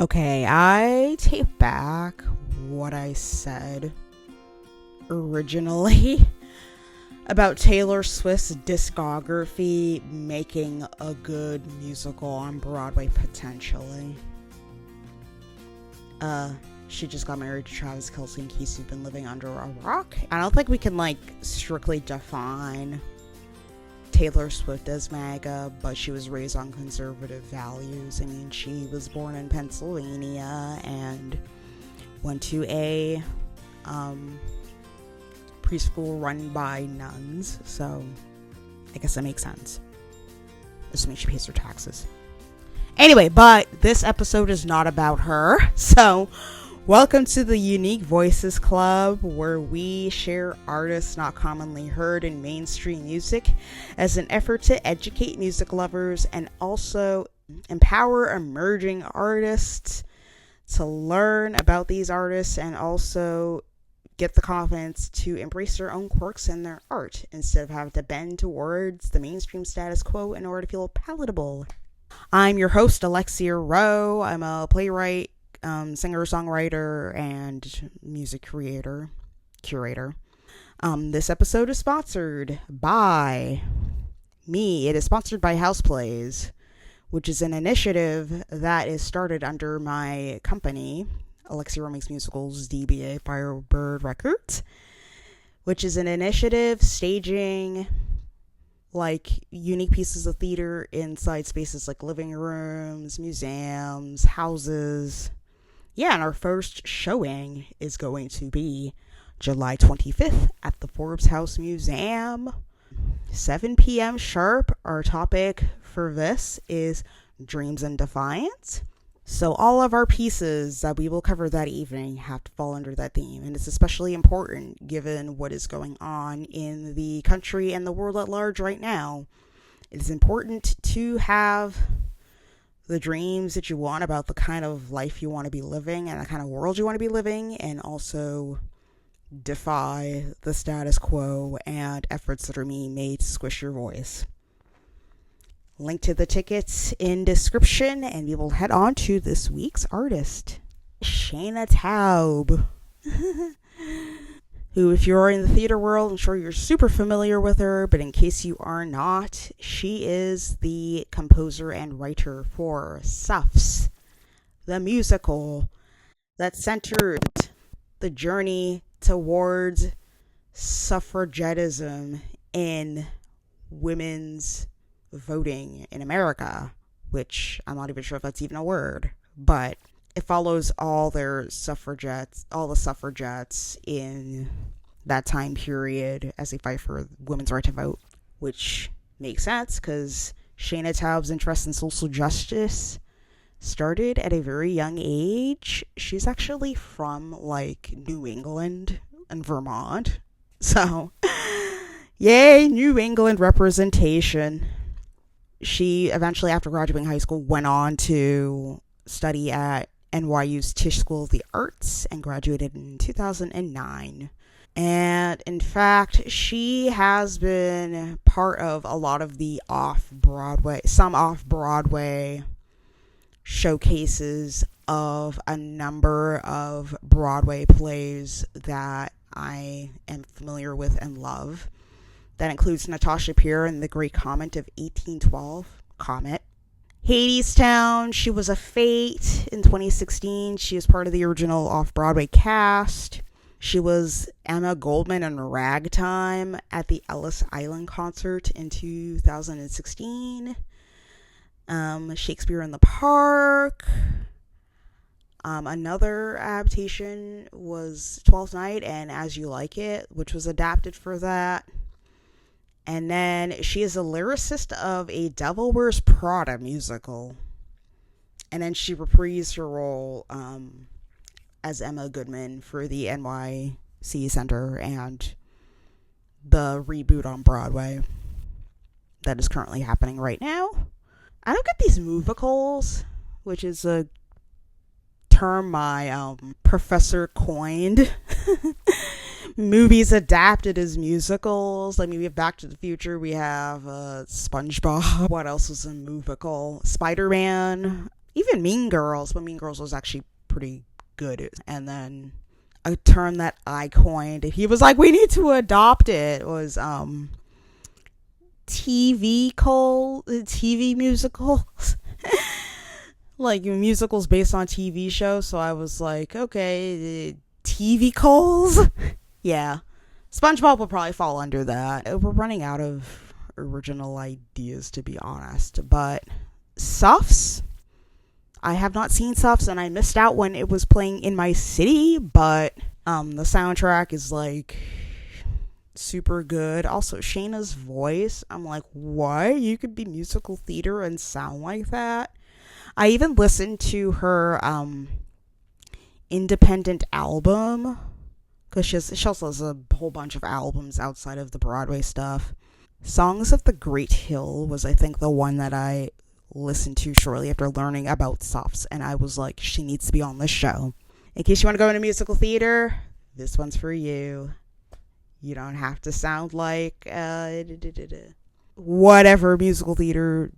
Okay, I take back what I said originally about Taylor Swift's discography making a good musical on Broadway potentially. She just got married to Travis Kelce, in case you've been living under a rock. I don't think we can strictly define Taylor Swift as MAGA, but she was raised on conservative values. I mean, she was born in Pennsylvania and went to a preschool run by nuns, so I guess that makes sense, assuming she pays her taxes. Anyway, but this episode is not about her, so welcome to the Unique Voices Club, where we share artists not commonly heard in mainstream music as an effort to educate music lovers and also empower emerging artists to learn about these artists and also get the confidence to embrace their own quirks in their art instead of having to bend towards the mainstream status quo in order to feel palatable. I'm your host, Alexia Rowe. I'm a playwright, singer-songwriter, and music curator. This episode is sponsored by me. It is sponsored by House Plays, which is an initiative that is started under my company, Alexia Rowe Makes Musicals, DBA Firebird Records, which is an initiative staging unique pieces of theater inside spaces like living rooms, museums, houses. Yeah, and our first showing is going to be July 25th at the Forbes House Museum, 7 p.m. sharp. Our topic for this is Dreams and Defiance. So all of our pieces that we will cover that evening have to fall under that theme, and it's especially important given what is going on in the country and the world at large right now. It is important to have the dreams that you want about the kind of life you want to be living and the kind of world you want to be living, and also defy the status quo and efforts that are being made to squish your voice. Link to the tickets in description, and we will head on to this week's artist, Shaina Taub, who, if you're in the theater world, I'm sure you're super familiar with her, but in case you are not, she is the composer and writer for Suffs, the musical that centered the journey towards suffragettism in women's voting in America, which I'm not even sure if that's even a word, but it follows all the suffragettes in that time period as they fight for women's right to vote, which makes sense because Shaina Taub's interest in social justice started at a very young age. She's actually from New England and Vermont, so yay, New England representation. She eventually, after graduating high school, went on to study at NYU's Tisch School of the Arts and graduated in 2009. And in fact, she has been part of a lot of the off-Broadway showcases of a number of Broadway plays that I am familiar with and love. That includes Natasha Pierre and The Great Comet of 1812, Comet. Hadestown, she was a Fate in 2016. She was part of the original off-Broadway cast. She was Emma Goldman in Ragtime at the Ellis Island concert in 2016. Shakespeare in the Park. Another adaptation was Twelfth Night and As You Like It, which was adapted for that. And then she is a lyricist of a Devil Wears Prada musical. And then she reprised her role as Emma Goodman for the NYC Center and the reboot on Broadway that is currently happening right now. I don't get these movicals, which is a term my professor coined. Movies adapted as musicals. We have Back to the Future, we have SpongeBob. What else was a musical? Spider-Man. even Mean Girls, but Mean Girls was actually pretty good. And then a term that I coined, he was like, we need to adopt it, was TV musicals. Like musicals based on TV shows. So I was like, okay, TV calls. Yeah, SpongeBob will probably fall under that. We're running out of original ideas, to be honest. But Suffs, I have not seen Suffs, and I missed out when it was playing in my city. But the soundtrack is like super good. Also, Shaina's voice, I'm like, what? You could be musical theater and sound like that? I even listened to her independent album, because she also has a whole bunch of albums outside of the Broadway stuff. Songs of the Great Hill was, I think, the one that I listened to shortly after learning about Softs, and I was like, she needs to be on this show. In case you want to go into musical theater, this one's for you. You don't have to sound like whatever musical theater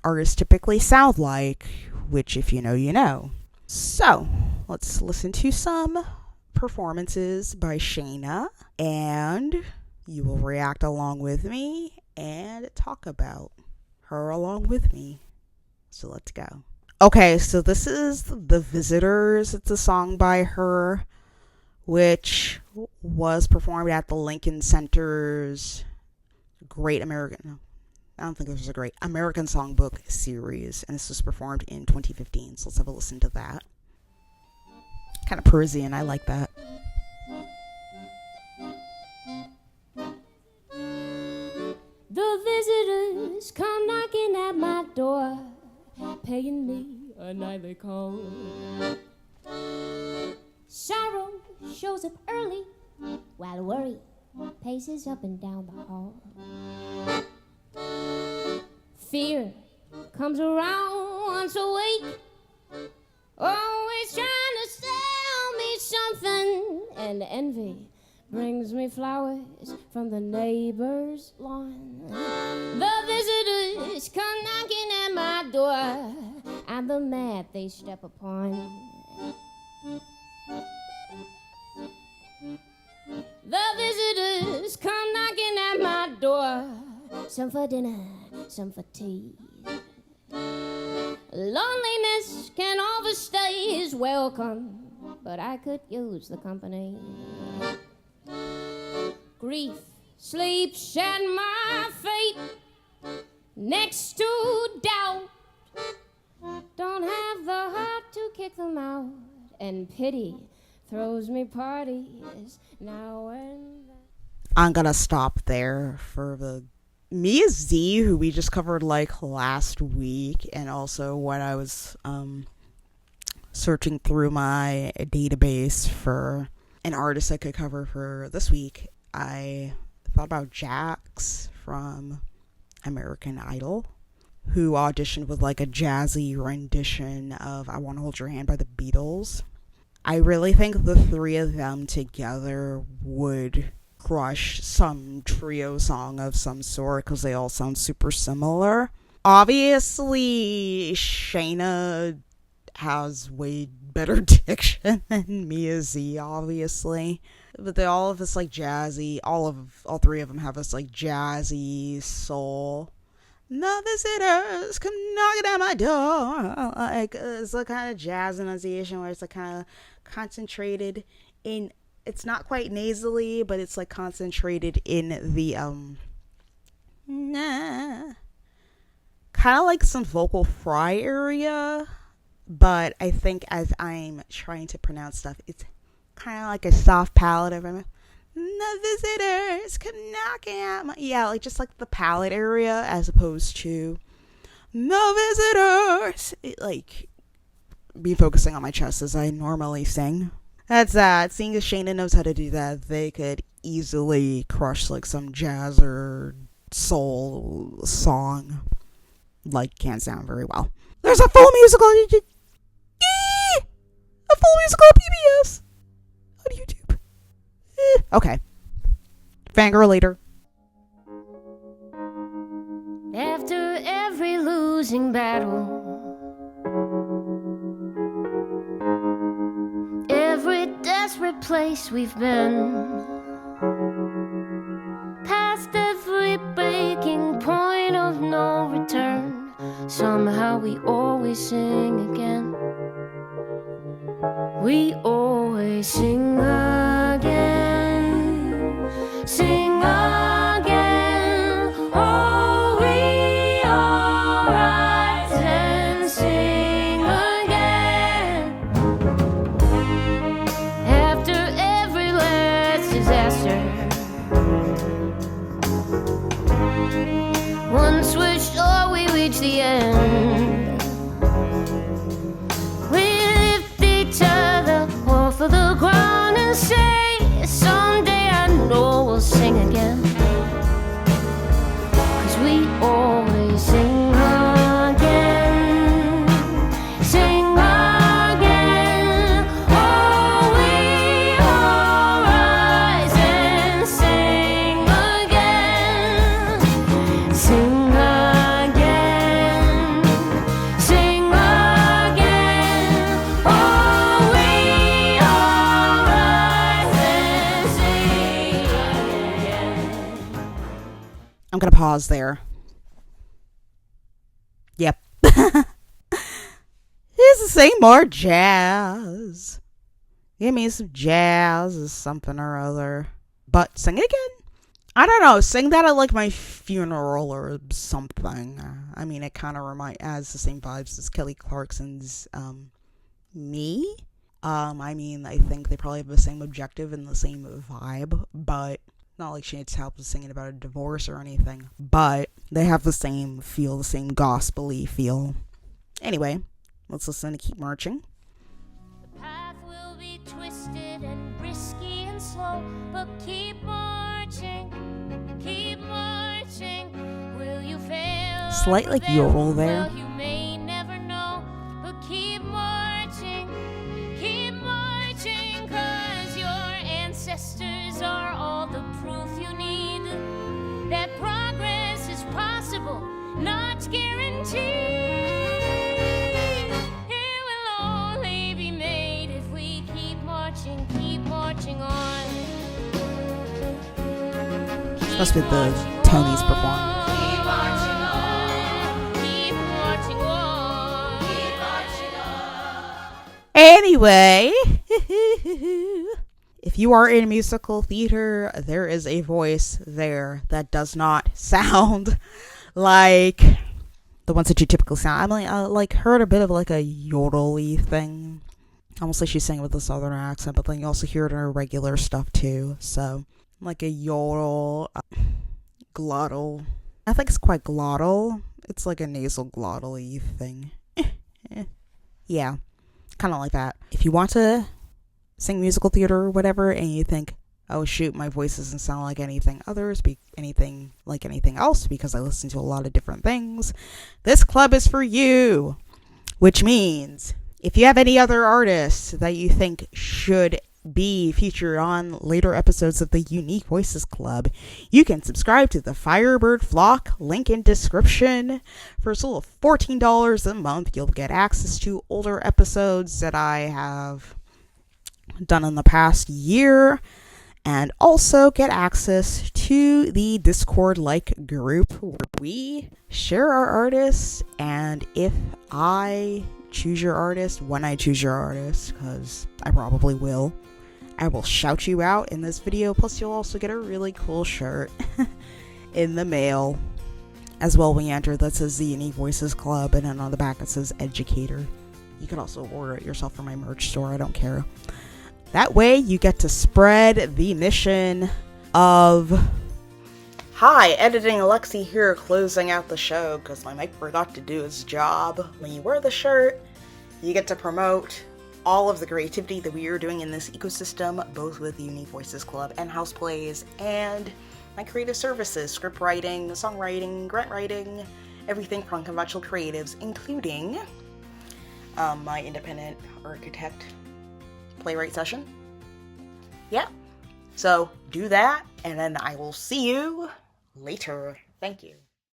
artists typically sound like, which, if you know, you know. So, let's listen to some performances by Shaina, and you will react along with me and talk about her along with me. So let's go. Okay, so this is The Visitors. It's a song by her, which was performed at the Lincoln Center's Great American... I don't think this was a Great American Songbook series, and this was performed in 2015. So let's have a listen to that. Kind of Parisian, I like that. The visitors come knocking at my door, paying me a nightly call. Sorrow shows up early, while worry paces up and down the hall. Fear comes around once a week, always trying to sell me something, and envy brings me flowers from the neighbor's lawn. The visitors come knocking at my door, and the mat they step upon. The visitors come knocking at my door, some for dinner, some for tea. Loneliness can overstay his welcome, but I could use the company. Grief sleeps at my feet, next to doubt. Don't have the heart to kick them out, and pity throws me parties now and then. I'm gonna stop there for the Mia Z, who we just covered like last week, and also when I was searching through my database for an artist I could cover for this week, I thought about Jax from American Idol, who auditioned with like a jazzy rendition of I Want to Hold Your Hand by the Beatles. I really think the three of them together would crush some trio song of some sort, because they all sound super similar. Obviously, Shaina has way better diction than Mia Z, obviously. But they all have this like jazzy, all three of them have this like jazzy soul. The visitors come knocking at my door. Like, it's a kind of jazz enunciation where it's like kind of concentrated in, it's not quite nasally, but it's like concentrated in the kind of like some vocal fry area. But I think as I'm trying to pronounce stuff, it's kind of like a soft palate of it. The visitors come knocking at my... Yeah, like just like the palate area as opposed to the visitors. It, like, be focusing on my chest as I normally sing. That's that. Seeing as Shaina knows how to do that, they could easily crush like some jazz or soul song. Like, can't sound very well. There's a full musical... A full musical PBS on YouTube. Okay. Fangirl later. After every losing battle, every place we've been, past every breaking point of no return. Somehow we always sing again. We always sing again, sing again. Oh, we all rise and sing again. After every last disaster, once we're sure we reach the end, we lift each other off of the ground and say, someday I know we'll sing again. 'Cause we always sing again, sing again. Oh, we all rise and sing again, sing again, sing again. Oh, we all rise and sing again. I'm gonna pause there. Yep. It's the same more jazz. Give me some jazz or something or other. But sing it again. I don't know. Sing that at like my funeral or something. I mean, it kind of has the same vibes as Kelly Clarkson's Me. I mean, I think they probably have the same objective and the same vibe, but not like Shaina Taub was singing about a divorce or anything. But they have the same feel, the same gospel-y feel. Anyway, let's listen to Keep Marching. The path will be twisted and risky and slow, but keep marching, keep marching. Will you fail? Slight like yodel there. Well, you may never know, but keep marching, 'cause your ancestors are all the proof you need that progress is possible, not guaranteed. It will only be made if we keep marching on. It's supposed to be the Tonys performing. Keep marching on, keep marching on, keep marching on. Anyway, if you are in musical theater, there is a voice there that does not sound like the ones that you typically sound. I like heard a bit of like a yodel-y thing. Almost like she's singing with a southern accent, but then you also hear it in her regular stuff too. So like a yodel, glottal. I think it's quite glottal. It's like a nasal glottal-y thing. Yeah, kind of like that. If you want to sing musical theater or whatever, and you think, oh shoot, my voice doesn't sound like anything else because I listen to a lot of different things, this club is for you. Which means, if you have any other artists that you think should be featured on later episodes of the Unique Voices Club, you can subscribe to the Firebird Flock, link in description. For as little as $14 a month, you'll get access to older episodes that I have done in the past year, and also get access to the Discord-like group where we share our artists, and if I choose your artist, when I choose your artist, because I probably will, I will shout you out in this video. Plus you'll also get a really cool shirt in the mail as well when you enter that says the Unique Voices Club, and then on the back it says Educator. You can also order it yourself from my merch store, I don't care. That way you get to spread the mission of... Hi, Editing Alexi here, closing out the show because my mic forgot to do its job. When you wear the shirt, you get to promote all of the creativity that we are doing in this ecosystem, both with the Unique Voices Club and House Plays, and my creative services, script writing, songwriting, grant writing, everything from conventional creatives, including my independent architect playwright session. Yeah, so do that, and then I will see you later. Thank you.